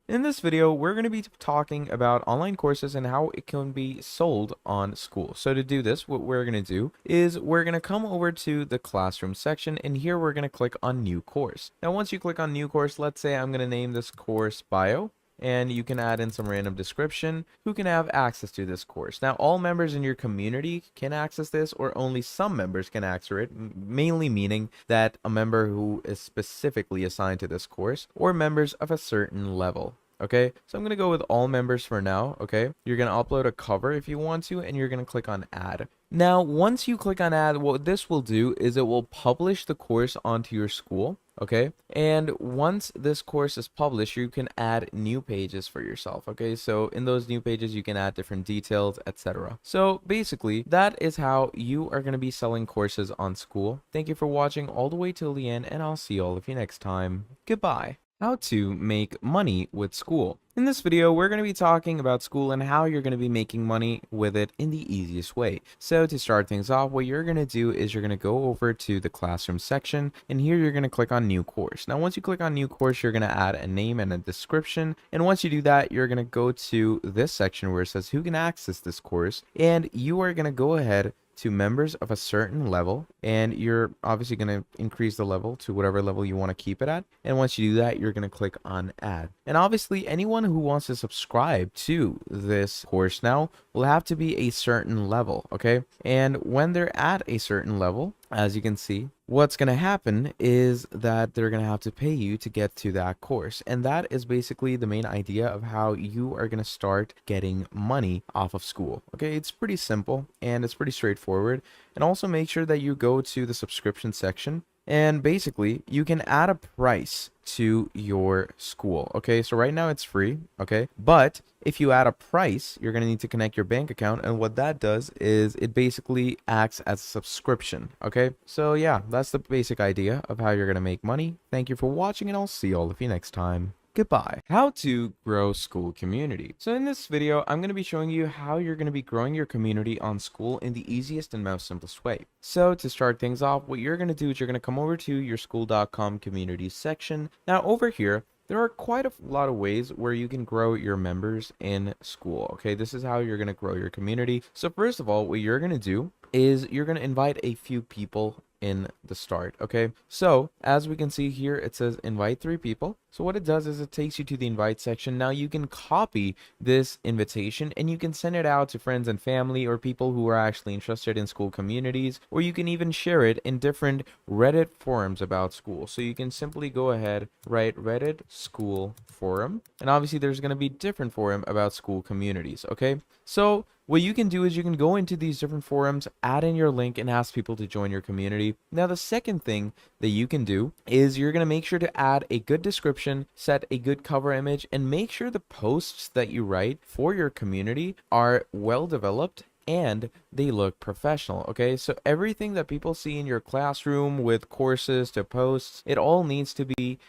In this video, we're going to be talking about online courses and how it can be sold on Skool. So to do this, what we're going to do is we're going to come over to the classroom section, and here we're going to click on new course. Now, once you click on new course, let's say I'm going to name this course bio, and you can add in some random description who can have access to this course. Now, all members in your community can access this, or only some members can access it, mainly meaning that a member who is specifically assigned to this course or members of a certain level. Okay, so I'm going to go with all members for now. Okay, you're going to upload a cover if you want to, and you're going to click on add. Now, once you click on add, what this will do is it will publish the course onto your Skool. Okay, and once this course is published, you can add new pages for yourself. Okay, so in those new pages, you can add different details, etc. So basically, that is how you are going to be selling courses on Skool. Thank you for watching all the way till the end, and I'll see all of you next time. Goodbye. How to make money with Skool. In this video, we're going to be talking about Skool and how you're going to be making money with it in the easiest way. So to start things off, what you're going to do is you're going to go over to the classroom section, and here you're going to click on new course. Now, once you click on new course, you're going to add a name and a description. And once you do that, you're going to go to this section where it says who can access this course, and you are going to go ahead to members of a certain level, and you're obviously going to increase the level to whatever level you want to keep it at. And once you do that, you're going to click on add. And obviously anyone who wants to subscribe to this course now will have to be a certain level. Okay, and when they're at a certain level, as you can see, what's going to happen is that they're going to have to pay you to get to that course. And that is basically the main idea of how you are going to start getting money off of Skool. Okay, it's pretty simple and it's pretty straightforward. And also make sure that you go to the subscription section, and basically you can add a price to your Skool. Okay, so right now it's free. Okay, but if you add a price, you're going to need to connect your bank account, and what that does is it basically acts as a subscription. Okay, so yeah, that's the basic idea of how you're going to make money. Thank you for watching, and I'll see all of you next time. Goodbye. How to grow Skool community. So in this video, I'm going to be showing you how you're going to be growing your community on Skool in the easiest and most simplest way. So to start things off, what you're going to do is you're going to come over to your skool.com community section. Now over here, there are quite a lot of ways where you can grow your members in Skool. Okay, this is how you're going to grow your community. So first of all, what you're going to do is you're going to invite a few people in the start. Okay, so as we can see here, it says invite 3 people. So what it does is it takes you to the invite section. Now you can copy this invitation and you can send it out to friends and family or people who are actually interested in Skool communities, or you can even share it in different Reddit forums about Skool. So you can simply go ahead, write Reddit Skool forum, and obviously there's going to be different forum about Skool communities. Okay, so what you can do is you can go into these different forums, add in your link, and ask people to join your community. Now, the second thing that you can do is you're going to make sure to add a good description, set a good cover image, and make sure the posts that you write for your community are well developed and they look professional. Okay, so everything that people see in your classroom, with courses to posts, it all needs to be,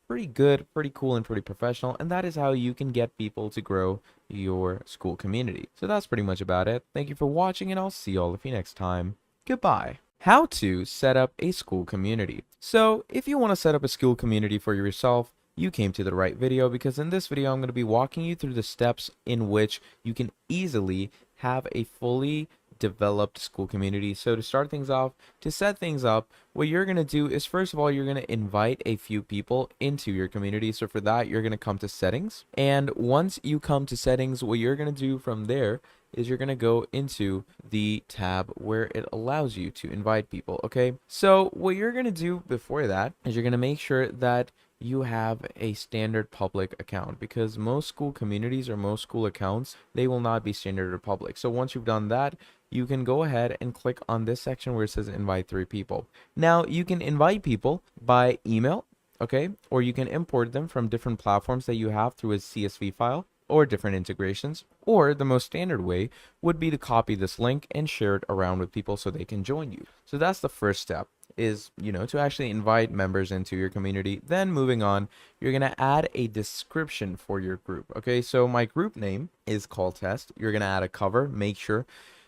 pretty good, pretty cool, and pretty professional. And that is how you can get people to grow your Skool community. So that's pretty much about it. Thank you for watching, and I'll see all of you next time. Goodbye. How to set up a Skool community. So if you want to set up a Skool community for yourself, you came to the right video, because in this video I'm going to be walking you through the steps in which you can easily have a fully developed Skool community. So to start things off, to set things up, what you're going to do is, first of all, you're going to invite a few people into your community. So for that, you're going to come to settings, and once you come to settings, what you're going to do from there is you're going to go into the tab where it allows you to invite people. Okay, so what you're going to do before that is you're going to make sure that you have a standard public account, because most Skool communities or most Skool accounts, they will not be standard or public. So once you've done that, you can go ahead and click on this section where it says invite 3 people. Now you can invite people by email, okay, or you can import them from different platforms that you have through a CSV file or different integrations, or the most standard way would be to copy this link and share it around with people so they can join you. So that's the first step, is, to actually invite members into your community. Then moving on, you're going to add a description for your group. Okay, so my group name is call test. You're going to add a cover, make sure,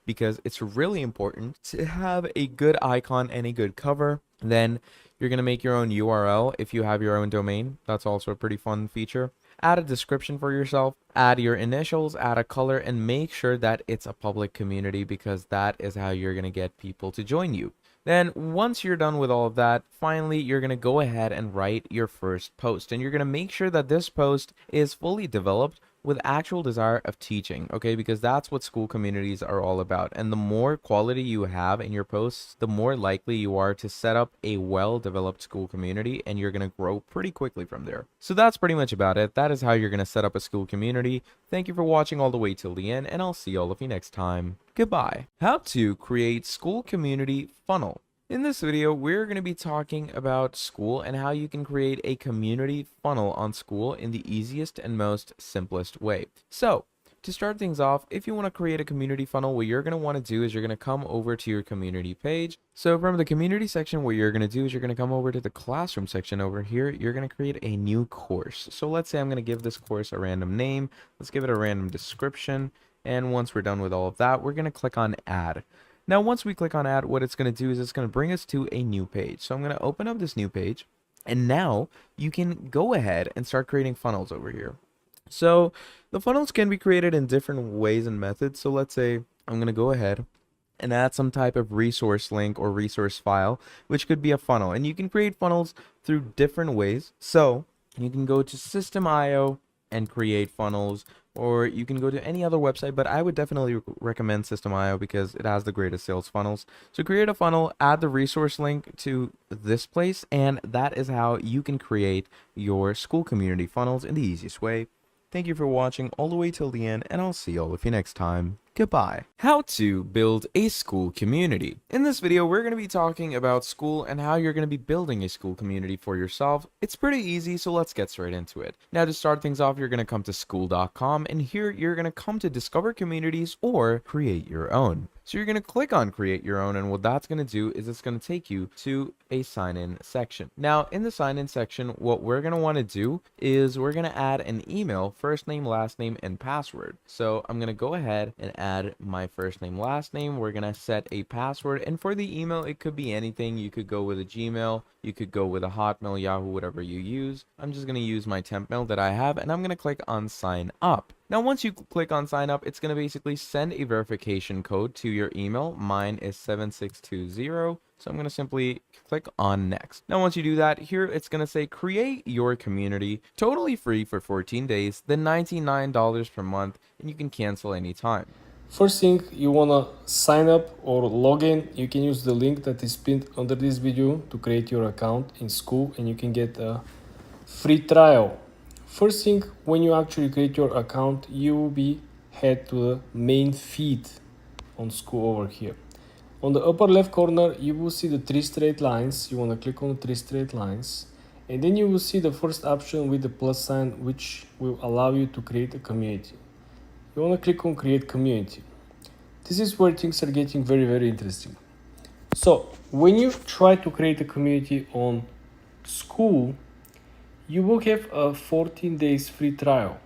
because it's really important to have a good icon and a good cover. Then you're going to make your own URL if you have your own domain. That's also a pretty fun feature. add a description for yourself, add your initials, add a color, and make sure that it's a public community because that is how you're going to get people to join you. Then once you're done with all of that, finally, you're going to go ahead and write your first post. And you're going to make sure that this post is fully developed with actual desire of teaching, okay? Because that's what Skool communities are all about. And the more quality you have in your posts, the more likely you are to set up a well-developed Skool community, and you're going to grow pretty quickly from there. So that's pretty much about it. That is how you're going to set up a Skool community. Thank you for watching all the way till the end, and I'll see all of you next time. Goodbye. How to create Skool community funnel. In this video, we're going to be talking about Skool and how you can create a community funnel on Skool in the easiest and most simplest way. So, to start things off, if you want to create a community funnel, what you're going to want to do is you're going to come over to your community page. So from the community section, what you're going to do is you're going to come over to the classroom section over here. You're going to create a new course. So let's say I'm going to give this course a random name. Let's give it a random description. And once we're done with all of that, we're going to click on add. Now, once we click on add, what it's going to do is it's going to bring us to a new page. So I'm going to open up this new page, and now you can go ahead and start creating funnels over here. So the funnels can be created in different ways and methods. So let's say I'm going to go ahead and add some type of resource link or resource file, which could be a funnel. And you can create funnels through different ways. So you can go to System.io and create funnels, or you can go to any other website, but I would definitely recommend System.io because it has the greatest sales funnels. So create a funnel, add the resource link to this place, and that is how you can create your Skool community funnels in the easiest way. Thank you for watching all the way till the end, and I'll see all of you next time. Goodbye. How to build a Skool community. In this video, we're going to be talking about Skool and how you're going to be building a Skool community for yourself. It's pretty easy, so let's get straight into it. Now, to start things off, you're going to come to skool.com, and here you're going to come to discover communities or create your own. So you're going to click on create your own, and what that's going to do is it's going to take you to a sign-in section. Now, in the sign-in section, what we're going to want to do is we're going to add an email, first name, last name, and password. So I'm going to go ahead and add my first name, last name. We're going to set a password, and for the email, it could be anything. You could go with a Gmail, you could go with a Hotmail, Yahoo, whatever you use. I'm just going to use my temp mail that I have, and I'm going to click on sign up. Now, once you click on sign up, it's going to basically send a verification code to your email. Mine is 7620. So I'm going to simply click on next. Now, once you do that, here it's going to say create your community, totally free for 14 days, then $99 per month, and you can cancel anytime. First thing, you want to sign up or log in. You can use the link that is pinned under this video to create your account in Skool, and you can get a free trial. First thing, when you actually create your account, you will be head to the main feed on Skool over here. On the upper left corner, you will see the 3 straight lines. You want to click on the 3 straight lines, and then you will see the first option with the plus sign, which will allow you to create a community. You want to click on create community. This is where things are getting very, very interesting. So when you try to create a community on Skool, you will have a 14 days free trial.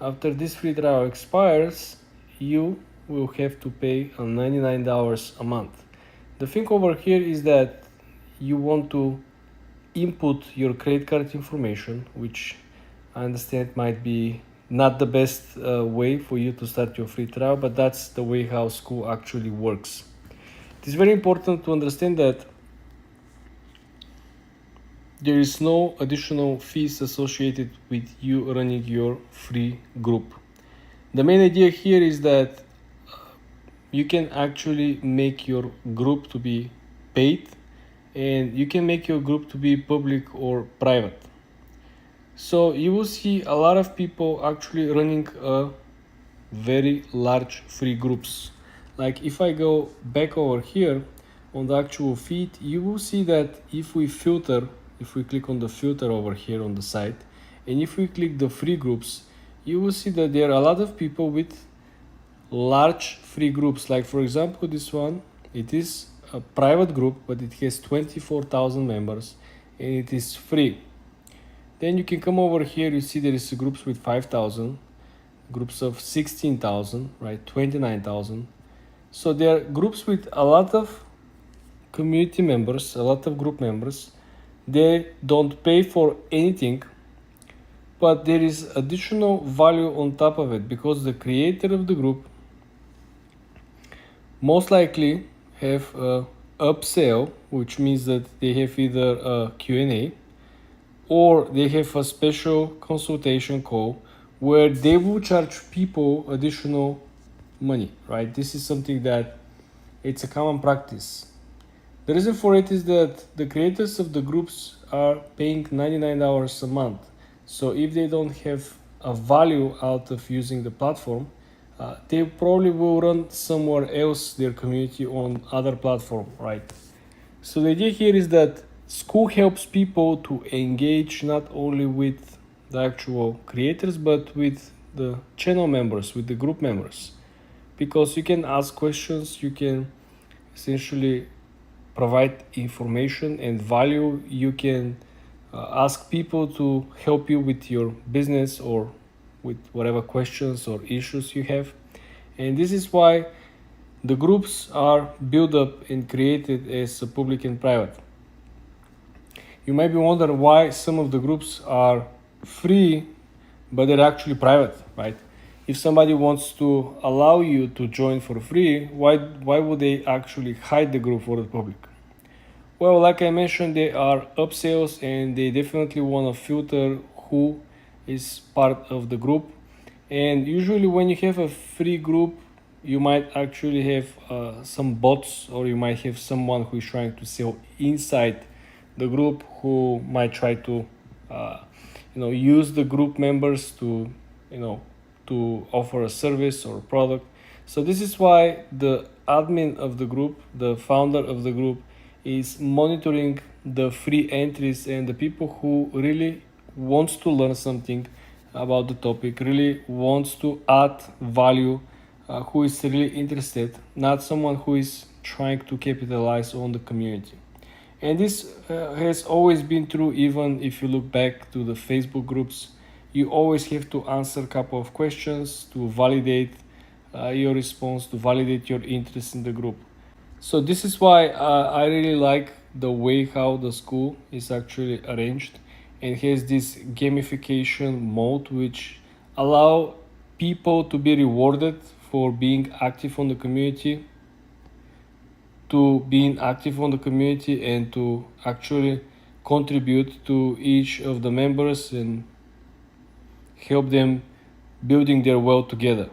After this free trial expires, you will have to pay $99 a month. The thing over here is that you want to input your credit card information, which I understand might be not the best way for you to start your free trial, but that's the way how Skool actually works. It is very important to understand that there is no additional fees associated with you running your free group. The main idea here is that you can actually make your group to be paid, and you can make your group to be public or private. So you will see a lot of people actually running a very large free groups. Like if I go back over here on the actual feed, you will see that if we click on the filter over here on the site, and if we click the free groups, you will see that there are a lot of people with large free groups. Like for example, this one, it is a private group, but it has 24,000 members and it is free. Then you can come over here, you see there is groups with 5,000, groups of 16,000, right, 29,000. So there are groups with a lot of community members, a lot of group members. They don't pay for anything. but there is additional value on top of it, because the creator of the group most likely have a upsell, which means that they have either a Q&A or they have a special consultation call where they will charge people additional money, right? This is something that it's a common practice. The reason for it is that the creators of the groups are paying $99 a month. So if they don't have a value out of using the platform, they probably will run somewhere else their community on other platform, right? So the idea here is that Skool helps people to engage not only with the actual creators, but with the channel members, with the group members. Because you can ask questions, you can essentially provide information and value. You can ask people to help you with your business or with whatever questions or issues you have. And this is why the groups are built up and created as a public and private. You might be wondering why some of the groups are free, but they're actually private, right? If somebody wants to allow you to join for free, why would they actually hide the group for the public? Well, like I mentioned, they are upsells and they definitely want to filter who is part of the group. And usually when you have a free group, you might actually have some bots, or you might have someone who is trying to sell inside the group, who might try to use the group members to to offer a service or a product. So this is why the admin of the group, the founder of the group, is monitoring the free entries and the people who really wants to learn something about the topic, really wants to add value, who is really interested, not someone who is trying to capitalize on the community. And this has always been true. Even if you look back to the Facebook groups, you always have to answer a couple of questions to validate your response, to validate your interest in the group. So this is why I really like the way how the Skool is actually arranged, and has this gamification mode which allow people to be rewarded for being active on the community, and to actually contribute to each of the members and help them building their wealth together.